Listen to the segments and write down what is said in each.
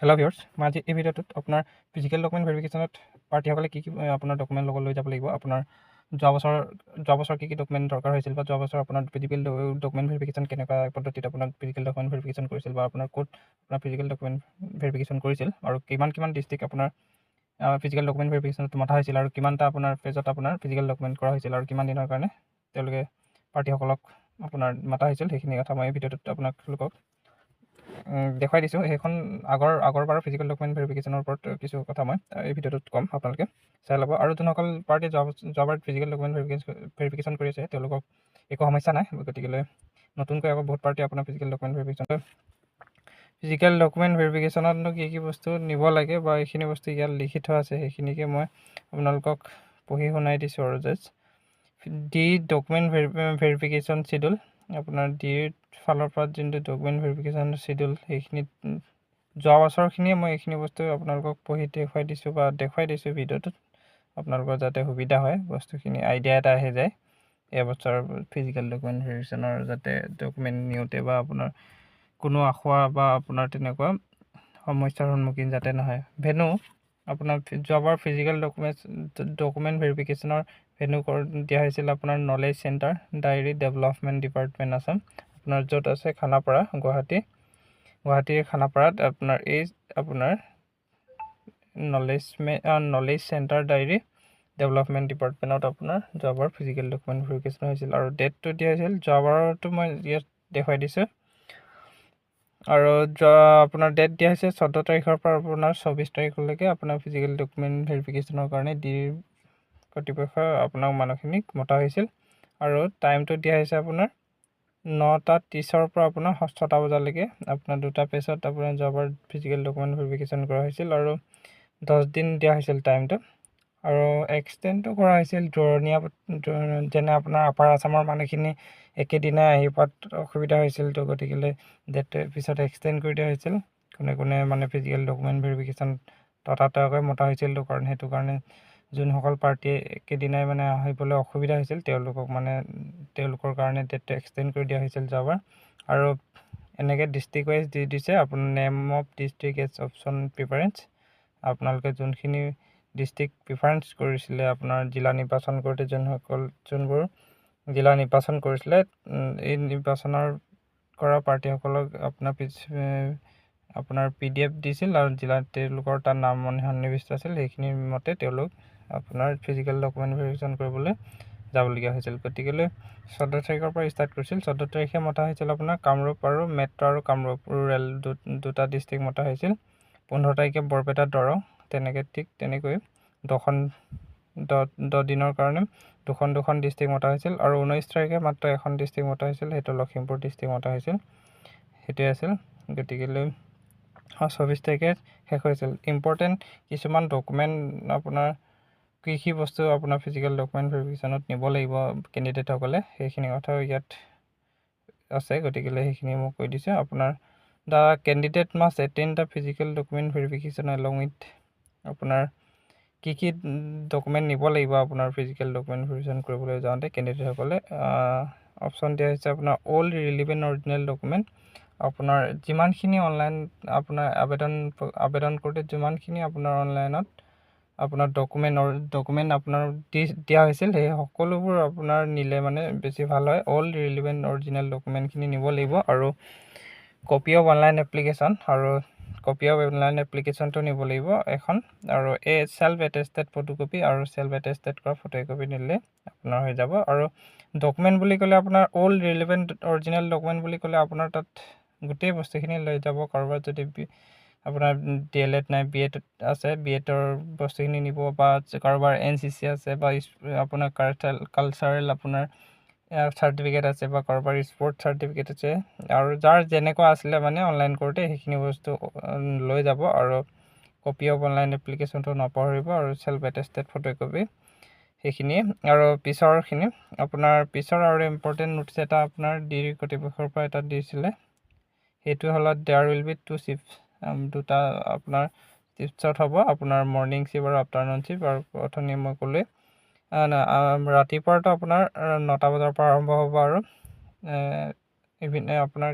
Hello' viewers, মই আজি এই ভিডিঅ'টোত আপোনাৰ ফিজিকেল ডকুমেণ্ট ভেৰিফিকেশ্যনত প্ৰাৰ্থীসকলে কি আপোনাৰ ডকুমেণ্ট লগত লৈ যাব লাগিব, আপোনাৰ যোৱা বছৰ কি ডকুমেণ্ট দৰকাৰ হৈছিল, বা যোৱা বছৰ আপোনাৰ ফিজিকেল ডকুমেণ্ট ভেৰিফিকেশ্যন কেনেকুৱা পদ্ধতিত আপোনাক ফিজিকেল ডকুমেণ্ট ভেৰিফিকেশ্যন কৰিছিল, বা আপোনাৰ ক'ত আপোনাৰ ফিজিকেল ডকুমেণ্ট ভেৰিফিকেশ্যন কৰিছিল, আৰু কিমান ডিষ্ট্ৰিক্ট আপোনাৰ ফিজিকেল ডকুমেণ্ট ভেৰিফিকেশ্যনত মতা হৈছিল, আৰু কিমানটা আপোনাৰ পেজত আপোনাৰ ফিজিকেল ডকুমেণ্ট কৰা হৈছিল, আৰু কিমান দিনৰ কাৰণে তেওঁলোকে প্ৰাৰ্থীসকলক আপোনাৰ মতা হৈছিল, সেইখিনি কথা মই এই ভিডিঅ'টোত আপোনালোকক দেখুৱাই দিছোঁ। সেইখন আগৰবাৰ ফিজিকেল ডকুমেণ্ট ভেৰিফিকেশ্যনৰ ওপৰত কিছু কথা মই এই ভিডিঅ'টোত ক'ম, আপোনালোকে চাই ল'ব। আৰু যোনসকল পাৰ্টি যোৱাবাৰ ফিজিকেল ডকুমেণ্ট ভেৰিফিকেশ্যন কৰি আছে তেওঁলোকক একো সমস্যা নাই, গতিকে নতুনকৈ আকৌ বহুত পাৰ্টি আপোনাৰ ফিজিকেল ডকুমেণ্ট ভেৰিফিকেশ্যনতনো কি বস্তু নিব লাগে, বা এইখিনি বস্তু ইয়াত লিখি থোৱা আছে, সেইখিনিকে মই আপোনালোকক পঢ়ি শুনাই দিছোঁ। আৰু just D document verification schedule, আপোনাৰ ডিৰ ফালৰ পৰা যোনটো ডকুমেণ্ট ভেৰিফিকেশ্যন চিডিউল, সেইখিনিত যোৱা বছৰখিনিয়ে মই এইখিনি বস্তু আপোনালোকক পঢ়ি দেখুৱাই দিছোঁ ভিডিঅ'টোত, আপোনালোকৰ যাতে সুবিধা হয়, বস্তুখিনি আইডিয়া এটা আহি যায় এবছৰ ফিজিকেল ডকুমেণ্ট ভেৰিফিকেশ্যনৰ, যাতে ডকুমেণ্ট নিওঁতে বা আপোনাৰ কোনো আখোৱা বা আপোনাৰ তেনেকুৱা সমস্যাৰ সন্মুখীন যাতে নহয়। ভেনু, আপোনাৰ যোৱাবাৰ ফিজিকেল ডকুমেণ্ট ভেৰিফিকেশ্যনৰ ভেনু দিয়া হৈছিল আপোনাৰ knowledge centre, diary development department Assam, আপোনাৰ য'ত আছে খানাপাৰা, গুৱাহাটীৰ খানাপাৰাত আপোনাৰ নলেজ চেণ্টাৰ ডায়েৰী ডেভেলপমেণ্ট ডিপাৰ্টমেণ্টত আপোনাৰ যোৱাবাৰ ফিজিকেল ডকুমেণ্ট ভেৰিফিকেশ্যন হৈছিল, আৰু ডেটটো দিয়া হৈছিল যোৱাবাৰতো মই ইয়াত দেখুৱাই দিছোঁ। আৰু আপোনাৰ ডেট দিয়া হৈছে 14 তাৰিখৰ পৰা আপোনাৰ 24 তাৰিখলৈকে আপোনাৰ ফিজিকেল ডকুমেণ্ট ভেৰিফিকেশ্যনৰ কাৰণে ডিৰ কৰ্তৃপক্ষই আপোনাক মানুহখিনিক মতা হৈছিল, আৰু টাইমটো দিয়া হৈছে আপোনাৰ 9:30ৰ পৰা আপোনাৰ 6টা বজালৈকে। আপোনাৰ দুটা পেজত আপোনাৰ যোৱাবাৰ ফিজিকেল ডকুমেণ্ট ভেৰিফিকেশ্যন কৰা হৈছিল, আৰু 10 দিন দিয়া হৈছিল টাইমটো, আৰু এক্সটেণ্ডটো কৰা হৈছিল যেনে আপোনাৰ আপাৰ আছামৰ মানুহখিনি একেদিনাই আহি পোৱাত অসুবিধা হৈছিল, তো গতিকে ডেটটো পিছত এক্সটেণ্ড কৰি দিয়া হৈছিল। কোনে মানে ফিজিকেল ডকুমেণ্ট ভেৰিফিকেশ্যন ততাতৈয়াকৈ মতা হৈছিল, কাৰণ সেইটো কাৰণে যোনসকল পাৰ্টীয়ে একেদিনাই মানে আহিবলৈ অসুবিধা হৈছিল তেওঁলোকৰ কাৰণে ডেটটো এক্সটেণ্ড কৰি দিয়া হৈছিল যোৱাবাৰ। আৰু এনেকৈ ডিষ্ট্ৰিক্ট ৱাইজ দি দিছে আপোনাৰ name of district as option preference, আপোনালোকে যোনখিনি ডিষ্ট্ৰিক্ট প্ৰিফাৰেঞ্চ কৰিছিলে আপোনাৰ জিলা নিৰ্বাচন কৰোঁতে যোনবোৰ জিলা নিৰ্বাচন কৰিছিলে, এই নিৰ্বাচনৰ কৰা পাৰ্টীসকলক আপোনাৰ PDF দিছিল, আৰু তেওঁলোকৰ তাত নাম সন্নিৱিষ্ট আছিল, সেইখিনিৰ মতে তেওঁলোক আপোনাৰ ফিজিকেল ডকুমেণ্ট ভেৰিফিকেশ্যন কৰিবলৈ যাবলগীয়া হৈছিল। গতিকে 14 তাৰিখৰ পৰা ষ্টাৰ্ট কৰিছিল। 14 তাৰিখে মতা হৈছিল আপোনাৰ কামৰূপ আৰু মেট্ৰ' আৰু কামৰূপ ৰুৰেল দুটা ডিষ্ট্ৰিক্ট মতা হৈছিল। 15 তাৰিখে বৰপেটা দৰং, তেনেকৈ 10 দিনৰ কাৰণে দুখন ডিষ্ট্ৰিক্ট মতা হৈছিল, আৰু 19 তাৰিখে মাত্ৰ এখন ডিষ্ট্ৰিক্ট মতা হৈছিল, সেইটো লখিমপুৰ ডিষ্ট্ৰিক্ট মতা হৈছিল, সেইটোৱে আছিল। গতিকে 24 তাৰিখে শেষ হৈছিল। ইম্পৰ্টেণ্ট কিছুমান ডকুমেণ্ট আপোনাৰ কি বস্তু আপোনাৰ ফিজিকেল ডকুমেণ্ট ভেৰিফিকেশ্যনত নিব লাগিব কেণ্ডিডেটসকলে, সেইখিনি কথাও ইয়াত আছে, গতিকে সেইখিনি মই কৈ দিছোঁ। আপোনাৰ the candidate must attend the physical document verification along with আপোনাৰ কি ডকুমেণ্ট নিব লাগিব আপোনাৰ ফিজিকেল ডকুমেণ্ট ভেৰিফিকেশ্যন কৰিবলৈ যাওঁতে কেণ্ডিডেটসকলে। অপশ্যন দিয়া হৈছে আপোনাৰ অল ৰিলিভেণ্ট অৰিজিনেল ডকুমেণ্ট, আপোনাৰ যিমানখিনি অনলাইন আপোনাৰ আবেদন কৰোঁতে যিমানখিনি আপোনাৰ অনলাইনত আপোনাৰ ডকুমেণ্ট আপোনাৰ দিয়া হৈছিল, সেই সকলোবোৰ আপোনাৰ নিলে মানে বেছি ভাল হয়। অল ৰিলিভেণ্ট অৰিজিনেল ডকুমেণ্টখিনি নিব লাগিব, আৰু কপি অফ অনলাইন এপ্লিকেশ্যনটো নিব লাগিব এখন, আৰু চেল্ফ এটেষ্টেড ফটোকপি আৰু চেল্ফ এটেষ্টেড কৰা ফটোকপি নিলে আপোনাৰ হৈ যাব। আৰু ডকুমেণ্ট বুলি ক'লে আপোনাৰ অল ৰিলিভেণ্ট অৰিজিনেল ডকুমেণ্ট বুলি ক'লে আপোনাৰ তাত গোটেই বস্তুখিনি লৈ যাব। কাৰোবাৰ যদি আপোনাৰ DLED নাই, BEd আছে, BEdৰ বস্তুখিনি নিব, বা কাৰোবাৰ NCC আছে, বা আপোনাৰ কালচাৰেল আপোনাৰ চাৰ্টিফিকেট আছে, বা কাৰোবাৰ স্পৰ্টছ চাৰ্টিফিকেট আছে, আৰু যাৰ যেনেকুৱা আছিলে মানে অনলাইন কৰোঁতে সেইখিনি বস্তু লৈ যাব। আৰু কপি অফ অনলাইন এপ্লিকেশ্যনটো নপাহৰিব, আৰু চেল্ফ এটেষ্টেড ফটোকপি সেইখিনিয়ে। আৰু পিছৰ আৰু ইম্পৰ্টেণ্ট নোটছ এটা আপোনাৰ ডিৰ কৰ্তৃপক্ষৰ পৰা এটা দিছিলে, সেইটো হ'ল দেয়াৰ উইল বি 2 শ্বিফ্ট, দুটা আপোনাৰ শ্বিফ্টত হ'ব, আপোনাৰ মৰ্ণিং শ্বিফ্ট আৰু আফটাৰনুন শ্বিফ্ট। আৰু অথনি মই ক'লোৱে ৰাতিপুৱাটো আপোনাৰ 9টা বজাৰ পৰা আৰম্ভ হ'ব, আৰু আপোনাৰ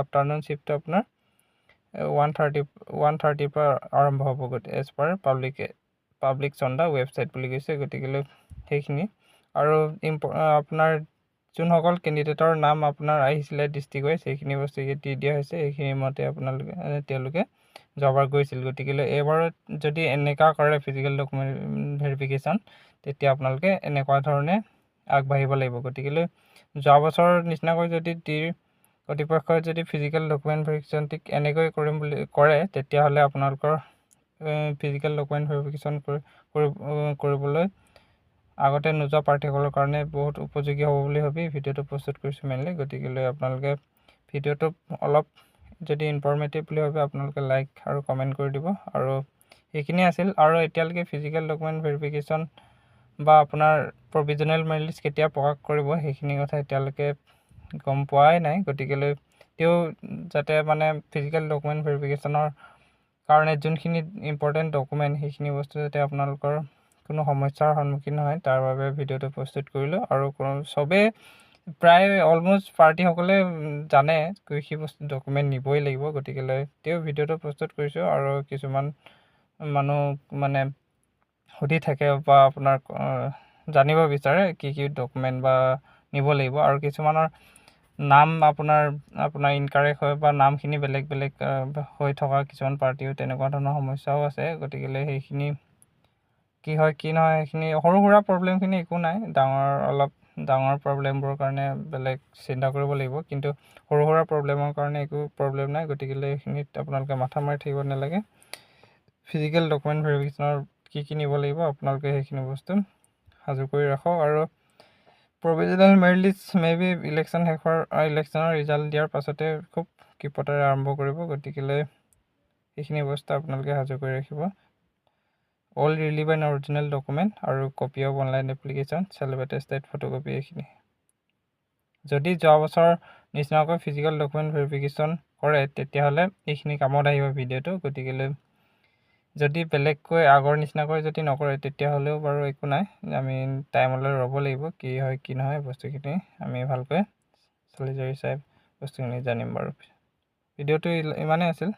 আফটাৰনুন শ্বিফ্টটো আপোনাৰ 1:30 পৰা আৰম্ভ হ'ব এজ পাৰ পাব্লিক চন্দা ৱেবছাইট বুলি কৈছে। গতিকে সেইখিনি আৰু আপোনাৰ যোনসকল কেণ্ডিডেটৰ নাম আপোনাৰ আহিছিলে ডিষ্ট্ৰিক্ট ৱাইজ সেইখিনি বস্তু দি দিয়া হৈছে। সেইখিনি মতে তেওঁলোকে যোৱাবাৰ গৈছিল। গতিকে এইবাৰত যদি এনেকুৱা কৰে ফিজিকেল ডকুমেণ্ট ভেৰিফিকেশ্যন, তেতিয়া আপোনালোকে এনেকুৱা ধৰণে আগবাঢ়িব লাগিব। গতিকে যোৱা বছৰৰ নিচিনাকৈ যদি কৰ্তৃপক্ষই যদি ফিজিকেল ডকুমেণ্ট ভেৰিফিকেশ্যন ঠিক এনেকৈ কৰিম বুলি কৰে, তেতিয়াহ'লে আপোনালোকৰ ফিজিকেল ডকুমেণ্ট ভেৰিফিকেশ্যন কৰিবলৈ আগতে নোযোৱা প্ৰাৰ্থীসকলৰ কাৰণে বহুত উপযোগী হ'ব বুলি ভাবি ভিডিঅ'টো প্ৰস্তুত কৰিছোঁ মেইনলি। গতিকে আপোনালোকে ভিডিঅ'টো অলপ যদি ইনফৰ্মেটিভ বুলি ভাবে আপোনালোকে লাইক আৰু কমেণ্ট কৰি দিব। আৰু সেইখিনিয়ে আছিল। আৰু এতিয়ালৈকে ফিজিকেল ডকুমেণ্ট ভেৰিফিকেশ্যন বা আপোনাৰ প্ৰভিজনেল মেৰিট লিষ্ট কেতিয়া প্ৰকাশ কৰিব সেইখিনি কথা এতিয়ালৈকে গম পোৱাই নাই। গতিকে তেওঁ যাতে মানে ফিজিকেল ডকুমেণ্ট ভেৰিফিকেশ্যনৰ কাৰণে যোনখিনি ইম্পৰ্টেণ্ট ডকুমেণ্ট সেইখিনি বস্তু যাতে আপোনালোকৰ কোনো সমস্যাৰ সন্মুখীন নহয় তাৰ বাবে ভিডিঅ'টো প্ৰস্তুত কৰিলোঁ। আৰু চবেই প্ৰায় অলমষ্ট পাৰ্টীসকলে জানে কৃষি বস্তু ডকুমেণ্ট নিবই লাগিব। গতিকে তেওঁ ভিডিঅ'টো প্ৰস্তুত কৰিছোঁ। আৰু কিছুমান মানুহ মানে সুধি থাকে বা আপোনাৰ জানিব বিচাৰে কি ডকুমেণ্ট বা নিব লাগিব। আৰু কিছুমানৰ নাম আপোনাৰ ইনকাৰেক্ট হয় বা নামখিনি বেলেগ বেলেগ হৈ থকা কিছুমান পাৰ্টিও তেনেকুৱা ধৰণৰ সমস্যাও আছে। গতিকে সেইখিনি কি হয় কি নহয় সেইখিনি সৰু সুৰা প্ৰব্লেমখিনি একো নাই। ডাঙৰ প্ৰব্লেমবোৰৰ কাৰণে বেলেগ চিন্তা কৰিব লাগিব, কিন্তু সৰু সুৰা প্ৰব্লেমৰ কাৰণে একো প্ৰব্লেম নাই। গতিকে এইখিনিত আপোনালোকে মাথা মাৰি থাকিব নালাগে। ফিজিকেল ডকুমেণ্ট ভেৰিফিকেশ্যনৰ কি নিব লাগিব আপোনালোকে সেইখিনি বস্তু সাজু কৰি ৰাখক। আৰু প্ৰভিজনেল মেৰিট লিষ্ট মেবি ইলেকশ্যনৰ ৰিজাল্ট দিয়াৰ পাছতে খুব ক্ষিপ্ৰতাৰে আৰম্ভ কৰিব। গতিকে সেইখিনি বস্তু আপোনালোকে সাজু কৰি ৰাখিব। অল ৰিলিভেণ্ট অৰিজিনেল ডকুমেণ্ট আৰু copy of online application self attested photocopy এইখিনি। যদি যোৱা বছৰ নিচিনাকৈ ফিজিকেল ডকুমেণ্ট ভেৰিফিকেশ্যন কৰে তেতিয়াহ'লে এইখিনি কামত আহিব ভিডিঅ'টো। গতিকে যদি বেলেগকৈ আগৰ নিচিনাকৈ যদি নকৰে তেতিয়াহ'লেও বাৰু একো নাই, আমি টাইমলৈ ৰ'ব লাগিব। কি হয় কি নহয় বস্তুখিনি আমি ভালকৈ চালি জাৰি চাই বস্তুখিনি জানিম বাৰু। ভিডিঅ'টো ইমানেই আছিল।